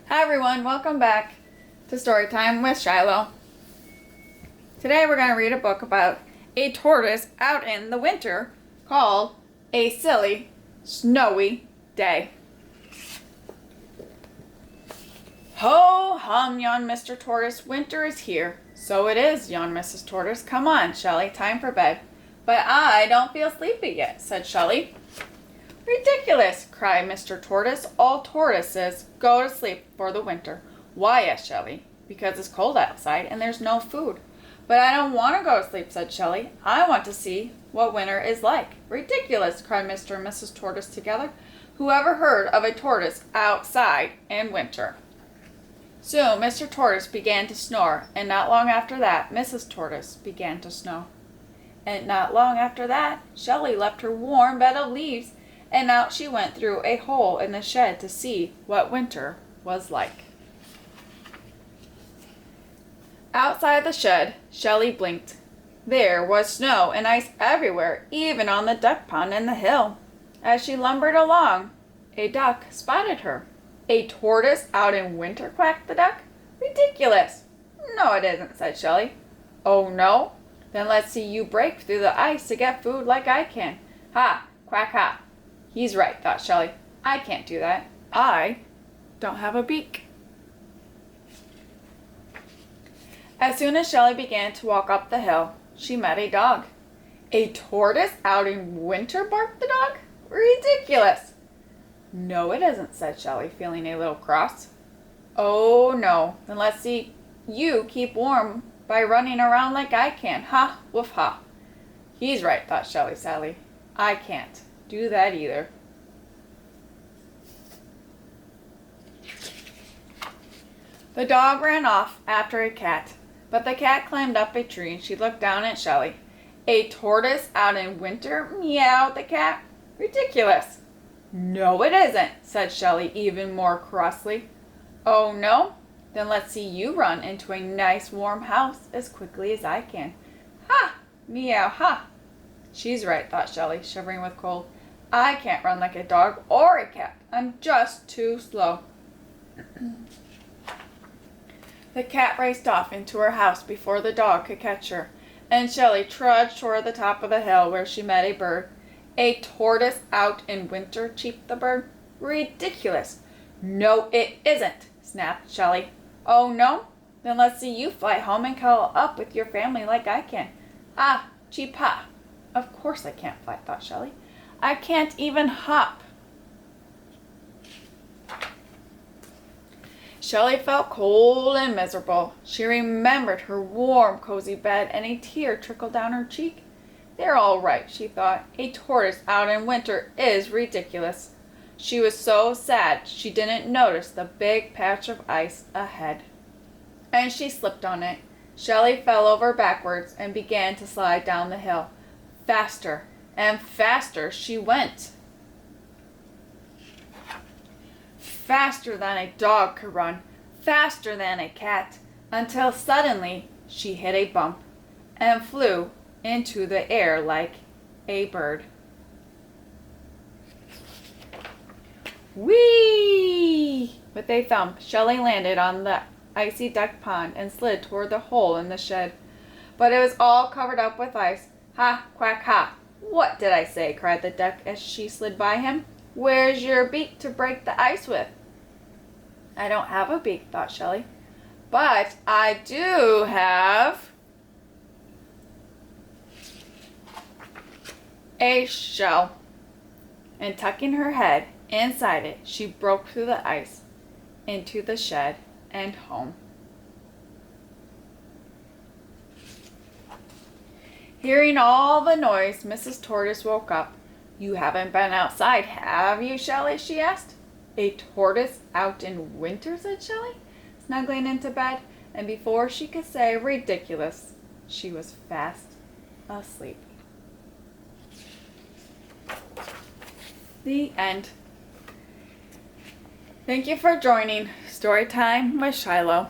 Hi everyone, welcome back to Storytime with Shiloh. Today we're going to read a book about a tortoise out in the winter called A Silly, Snowy Day. Ho hum, yawned Mr. Tortoise, winter is here. So it is, yawned Mrs. Tortoise. Come on, Shelly, time for bed. But I don't feel sleepy yet, said Shelly. Ridiculous, cried Mr. Tortoise. All tortoises go to sleep for the winter. Why, asked Shelly. Because it's cold outside and there's no food. But I don't want to go to sleep, said Shelly. I want to see what winter is like. Ridiculous, cried Mr. and Mrs. Tortoise together. Whoever heard of a tortoise outside in winter? Soon Mr. Tortoise began to snore, and not long after that, Mrs. Tortoise began to snow. And not long after that, Shelly left her warm bed of leaves, and out she went through a hole in the shed to see what winter was like. Outside the shed, Shelly blinked. There was snow and ice everywhere, even on the duck pond in the hill. As she lumbered along, a duck spotted her. A tortoise out in winter, quacked the duck. Ridiculous. No, it isn't, said Shelly. Oh, no? Then let's see you break through the ice to get food like I can. Ha, quack, ha. He's right, thought Shelly. I can't do that. I don't have a beak. As soon as Shelly began to walk up the hill, she met a dog. A tortoise out in winter, barked the dog. Ridiculous. No, it isn't, said Shelly, feeling a little cross. Oh, no. Then let's see you keep warm by running around like I can. Ha, woof, ha. He's right, thought Shelly sadly. I can't do that either. The dog ran off after a cat, but the cat climbed up a tree and she looked down at Shelly. A tortoise out in winter? Meowed the cat. Ridiculous. No, it isn't, said Shelly even more crossly. Oh, no? Then let's see you run into a nice warm house as quickly as I can. Ha! Meow, ha! She's right, thought Shelly, shivering with cold. I can't run like a dog or a cat. I'm just too slow. The cat raced off into her house before the dog could catch her, and Shelly trudged toward the top of the hill where she met a bird. A tortoise out in winter, cheeped the bird. Ridiculous. No, it isn't, snapped Shelly. Oh, no? Then let's see you fly home and cuddle up with your family like I can. Ah, cheep ha. Of course I can't fly, thought Shelly. I can't even hop. Shelly felt cold and miserable. She remembered her warm, cozy bed, and a tear trickled down her cheek. They're all right, she thought. A tortoise out in winter is ridiculous. She was so sad she didn't notice the big patch of ice ahead. And she slipped on it. Shelly fell over backwards and began to slide down the hill. Faster and faster she went. Faster than a dog could run, faster than a cat, until suddenly she hit a bump and flew into the air like a bird. Whee! With a thump, Shelly landed on the icy duck pond and slid toward the hole in the shed. But it was all covered up with ice. Ha, quack, ha. What did I say? Cried the duck as she slid by him. Where's your beak to break the ice with? I don't have a beak, thought Shelly. But I do have a shell. And tucking her head inside it, she broke through the ice into the shed and home. Hearing all the noise, Mrs. Tortoise woke up. You haven't been outside, have you, Shelly? She asked. A tortoise out in winter, said Shelly, snuggling into bed, and before she could say ridiculous, she was fast asleep. The end. Thank you for joining Storytime with Shiloh.